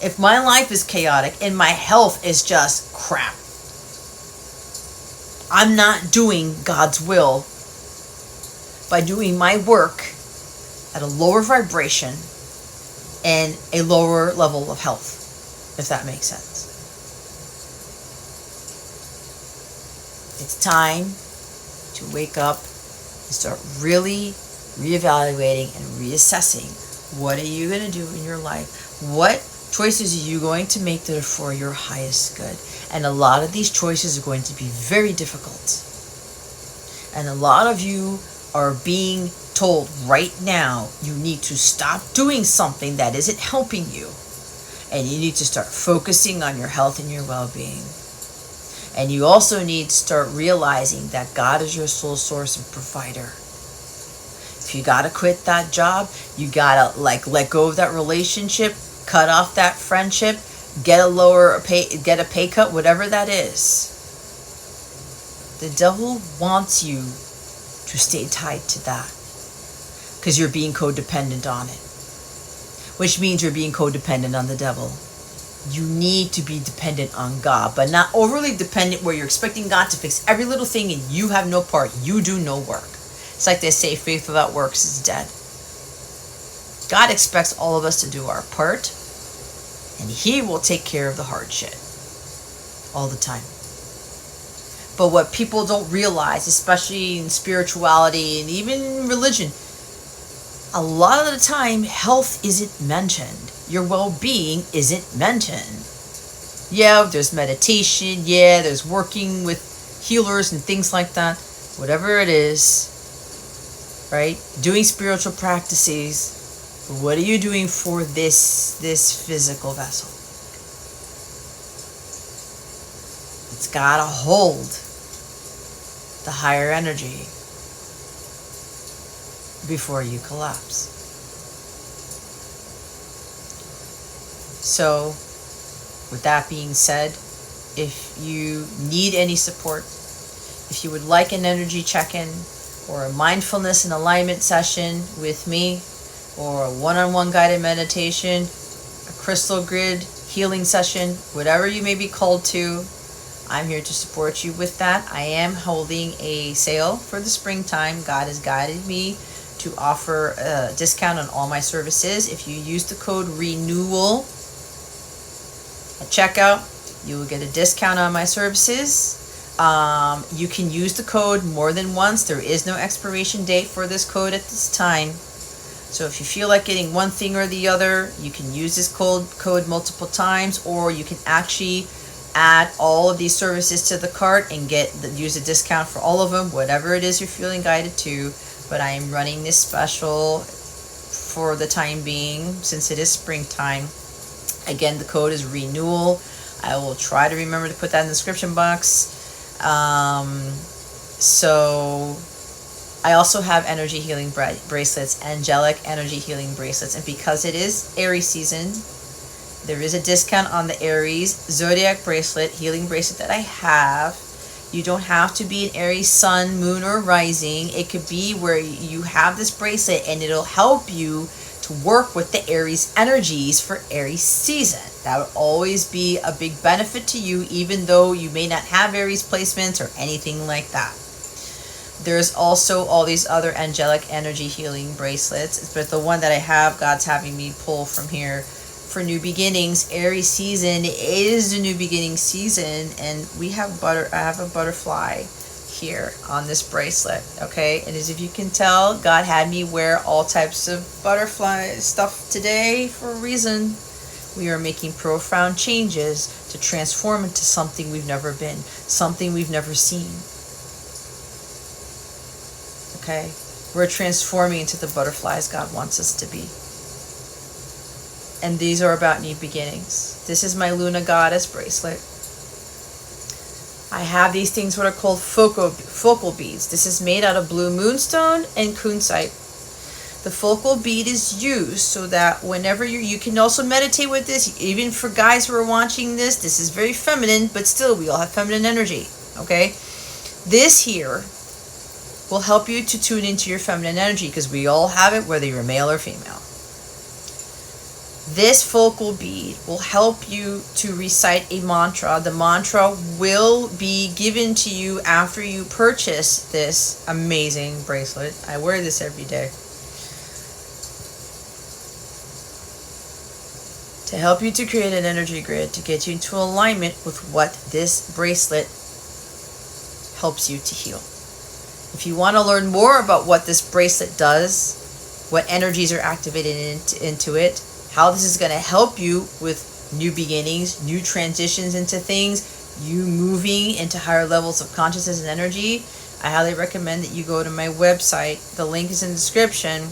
If my life is chaotic and my health is just crap. I'm not doing God's will by doing my work at a lower vibration and a lower level of health, if that makes sense. It's time to wake up and start really reevaluating and reassessing. What are you going to do in your life? What choices are you going to make that are for your highest good? And a lot of these choices are going to be very difficult. And a lot of you are being told right now you need to stop doing something that isn't helping you. And you need to start focusing on your health and your well-being. And you also need to start realizing that God is your sole source and provider. If you got to quit that job, you got to let go of that relationship, cut off that friendship, get a pay cut, whatever that is. The devil wants you to stay tied to that because you're being codependent on it, which means you're being codependent on the devil. You need to be dependent on God, but not overly dependent where you're expecting God to fix every little thing and you have no part. You do no work. It's like they say, faith without works is dead. God expects all of us to do our part, and He will take care of the hard shit all the time. But what people don't realize, especially in spirituality and even religion, a lot of the time, health isn't mentioned. Your well-being isn't mentioned. Yeah, there's meditation. Yeah, there's working with healers and things like that. Whatever it is, right? Doing spiritual practices. What are you doing for this physical vessel? It's got to hold the higher energy before you collapse. So, with that being said, if you need any support, if you would like an energy check-in or a mindfulness and alignment session with me, or a one-on-one guided meditation, a crystal grid healing session, whatever you may be called to, I'm here to support you with that. I am holding a sale for the springtime. God has guided me to offer a discount on all my services. If you use the code RENEWAL at checkout, you will get a discount on my services. You can use the code more than once. There is no expiration date for this code at this time. So if you feel like getting one thing or the other, you can use this code multiple times, or you can actually add all of these services to the cart and use a discount for all of them, whatever it is you're feeling guided to. But I am running this special for the time being since it is springtime. Again, the code is RENEWAL. I will try to remember to put that in the description box. So I also have energy healing bracelets, angelic energy healing bracelets. And because it is Aries season, there is a discount on the Aries zodiac bracelet, healing bracelet that I have. You don't have to be an Aries sun, moon, or rising. It could be where you have this bracelet and it'll help you to work with the Aries energies for Aries season. That would always be a big benefit to you, even though you may not have Aries placements or anything like that. There's also all these other angelic energy healing bracelets, but the one that I have, God's having me pull from here for new beginnings. Aries season is the new beginning season, and we have I have a butterfly here on this bracelet. Okay, and as if you can tell, God had me wear all types of butterfly stuff today for a reason. We are making profound changes to transform into something we've never been, something we've never seen. Okay, we're transforming into the butterflies God wants us to be. And these are about new beginnings. This is my Luna Goddess bracelet. I have these things what are called focal beads. This is made out of blue moonstone and kunzite. The focal bead is used so that whenever you can also meditate with this. Even for guys who are watching this, this is very feminine, but still we all have feminine energy. Okay, this here will help you to tune into your feminine energy, because we all have it, whether you're male or female. This focal bead will help you to recite a mantra. The mantra will be given to you after you purchase this amazing bracelet. I wear this every day. To help you to create an energy grid, to get you into alignment with what this bracelet helps you to heal. If you want to learn more about what this bracelet does, what energies are activated into it, how this is going to help you with new beginnings, new transitions into things, you moving into higher levels of consciousness and energy, I highly recommend that you go to my website. The link is in the description,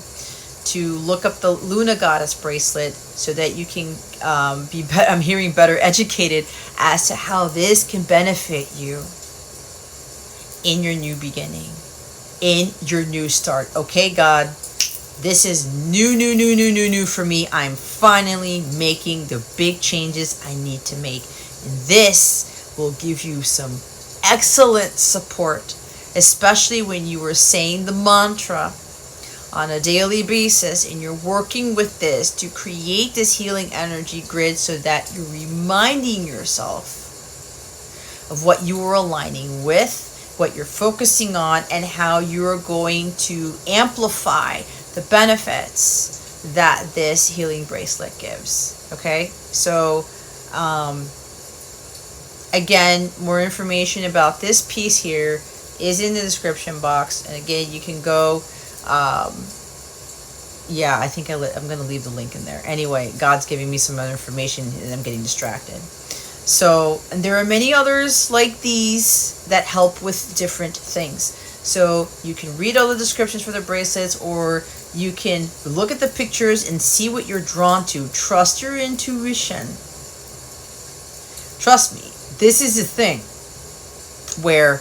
to look up the Luna Goddess bracelet so that you can I'm hearing better educated as to how this can benefit you in your new beginning, in your new start. Okay, God, this is new for me. I'm finally making the big changes I need to make. And this will give you some excellent support, especially when you are saying the mantra on a daily basis and you're working with this to create this healing energy grid, so that you're reminding yourself of what you are aligning with, what you're focusing on, and how you're going to amplify the benefits that this healing bracelet gives. Okay, so again, more information about this piece here is in the description box, and again, you can go yeah, I think I'm going to leave the link in there. Anyway, God's giving me some other information and I'm getting distracted. So, and there are many others like these that help with different things. So you can read all the descriptions for the bracelets, or you can look at the pictures and see what you're drawn to. Trust your intuition. Trust me, this is a thing where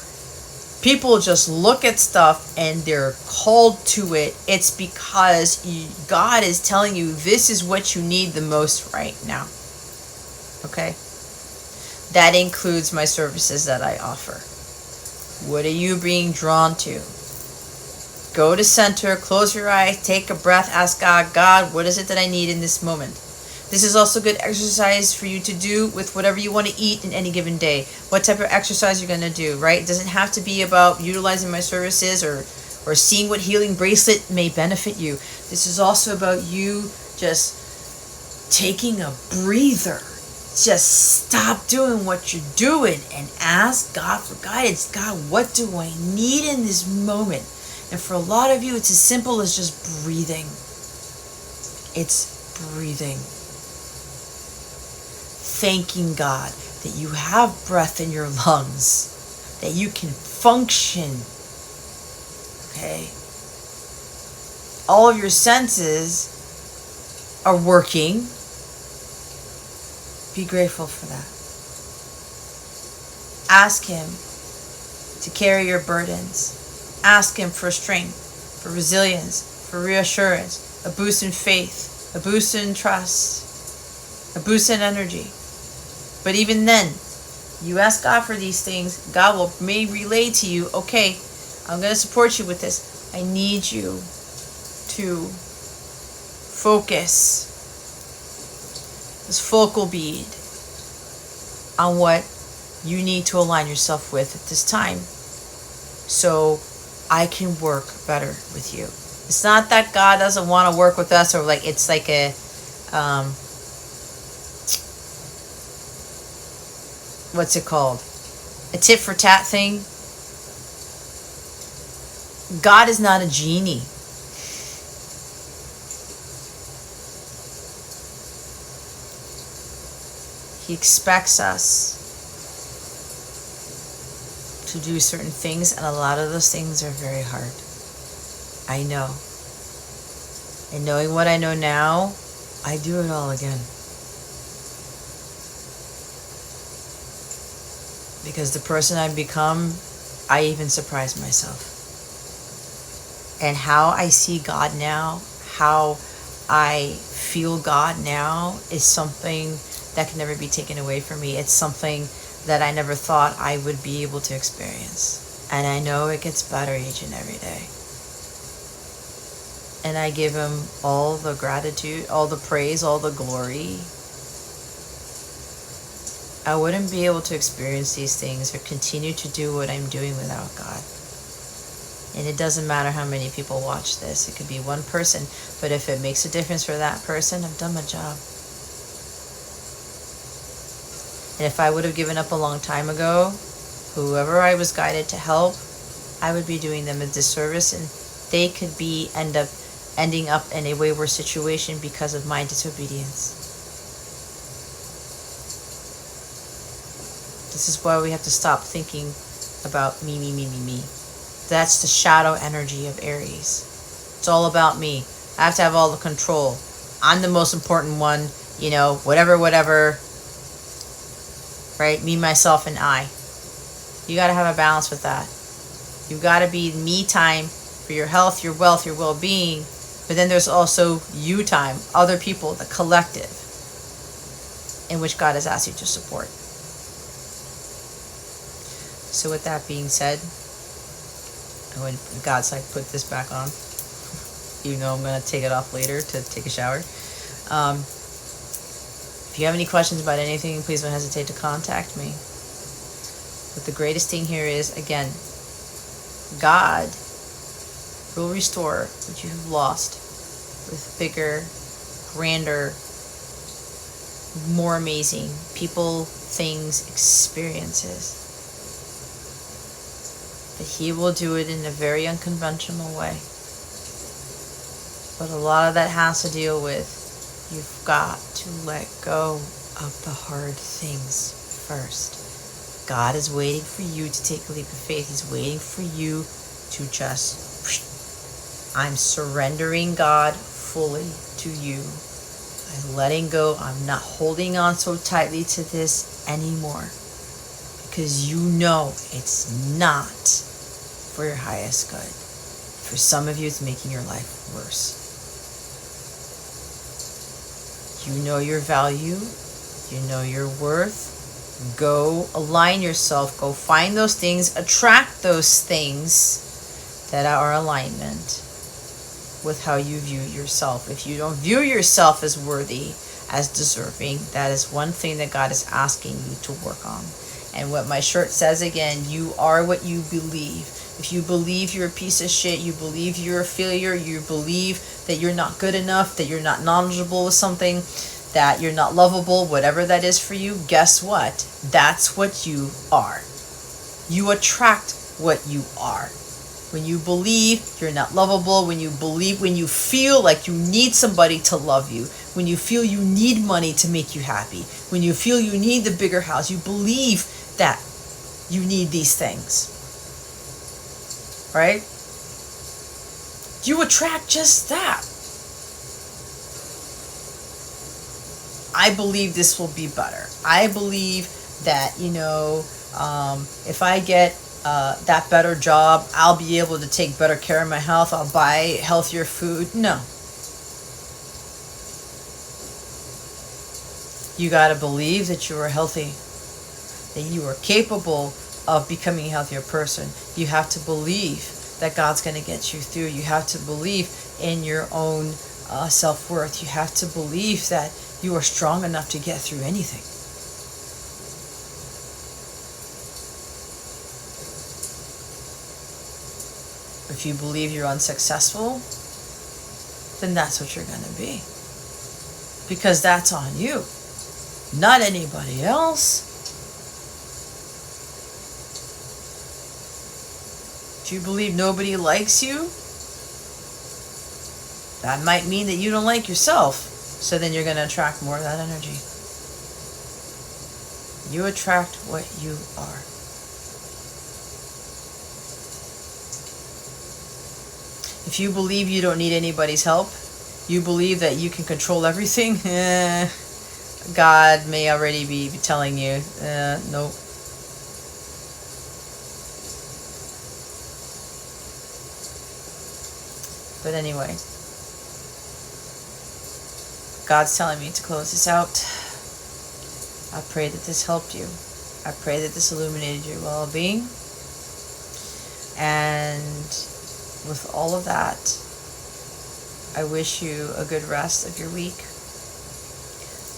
people just look at stuff and they're called to it. It's because God is telling you this is what you need the most right now. Okay? That includes my services that I offer. What are you being drawn to? Go to center, close your eyes, take a breath, ask God, God, what is it that I need in this moment? This is also good exercise for you to do with whatever you want to eat in any given day. What type of exercise you're going to do, right? It doesn't have to be about utilizing my services or seeing what healing bracelet may benefit you. This is also about you just taking a breather. Just stop doing what you're doing and ask God for guidance. God, what do I need in this moment? And for a lot of you, it's as simple as just breathing. It's breathing. Thanking God that you have breath in your lungs, that you can function. Okay? All of your senses are working. Be grateful for that. Ask Him to carry your burdens. Ask Him for strength, for resilience, for reassurance, a boost in faith, a boost in trust, a boost in energy. But even then, you ask God for these things, God may relay to you, okay, I'm going to support you with this. I need you to focus this focal bead on what you need to align yourself with at this time, so I can work better with you. It's not that God doesn't want to work with us, or like it's like a what's it called? A tit for tat thing. God is not a genie. He expects us to do certain things, and a lot of those things are very hard. I know. And knowing what I know now, I do it all again. Because the person I've become, I even surprise myself. And how I see God now, how I feel God now, is something that can never be taken away from me. It's something that I never thought I would be able to experience. And I know it gets better each and every day. And I give Him all the gratitude, all the praise, all the glory. I wouldn't be able to experience these things or continue to do what I'm doing without God. And it doesn't matter how many people watch this. It could be one person. But if it makes a difference for that person, I've done my job. And if I would have given up a long time ago, whoever I was guided to help, I would be doing them a disservice, and they could be ending up in a way worse situation because of my disobedience. This is why we have to stop thinking about me. That's the shadow energy of Aries. It's all about me. I have to have all the control. I'm the most important one, whatever. Right? Me, myself, and I. You got to have a balance with that. You got to be me time for your health, your wealth, your well-being. But then there's also you time, other people, the collective, in which God has asked you to support. So with that being said, when God's like, put this back on, even though I'm going to take it off later to take a shower. If you have any questions about anything, please don't hesitate to contact me. But the greatest thing here is, again, God will restore what you have lost with bigger, grander, more amazing people, things, experiences. But He will do it in a very unconventional way. But a lot of that has to deal with, you've got to let go of the hard things first. God is waiting for you to take a leap of faith. He's waiting for you to just, I'm surrendering God fully to you. I'm letting go. I'm not holding on so tightly to this anymore. Because you know it's not for your highest good. For some of you, it's making your life worse. You know your value. You know your worth. Go align yourself. Go find those things. Attract those things that are alignment with how you view yourself. If you don't view yourself as worthy, as deserving, that is one thing that God is asking you to work on. And what my shirt says again, you are what you believe. If you believe you're a piece of shit, you believe you're a failure, you believe that you're not good enough, that you're not knowledgeable with something, that you're not lovable, whatever that is for you, guess what? That's what you are. You attract what you are. When you believe you're not lovable, when you feel like you need somebody to love you, when you feel you need money to make you happy, when you feel you need the bigger house, you believe that you need these things, right? You attract just that. I believe this will be better. I believe that, if I get that better job, I'll be able to take better care of my health, I'll buy healthier food. No. You got to believe that you are healthy, that you are capable of becoming a healthier person. You have to believe that God's going to get you through. You have to believe in your own self-worth. You have to believe that you are strong enough to get through anything. If you believe you're unsuccessful, then that's what you're going to be. Because that's on you, not anybody else. If you believe nobody likes you, that might mean that you don't like yourself. So then you're going to attract more of that energy. You attract what you are. If you believe you don't need anybody's help, you believe that you can control everything, God may already be telling you, nope. But anyway, God's telling me to close this out. I pray that this helped you. I pray that this illuminated your well-being. And with all of that, I wish you a good rest of your week.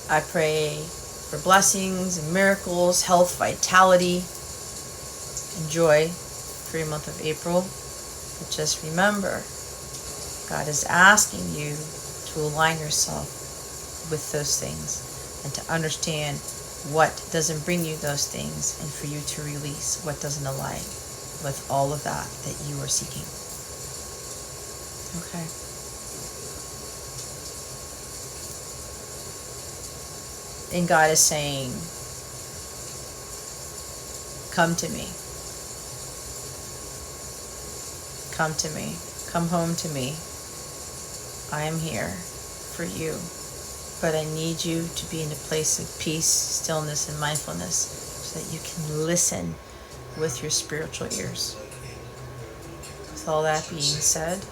I pray for blessings and miracles, health, vitality, and joy for your month of April. But just remember, God is asking you to align yourself with those things and to understand what doesn't bring you those things, and for you to release what doesn't align with all of that you are seeking. Okay. And God is saying, come to me. Come to me. Come home to me. I am here for you. But I need you to be in a place of peace, stillness, and mindfulness so that you can listen with your spiritual ears. With all that being said,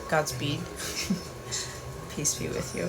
Godspeed. Peace be with you.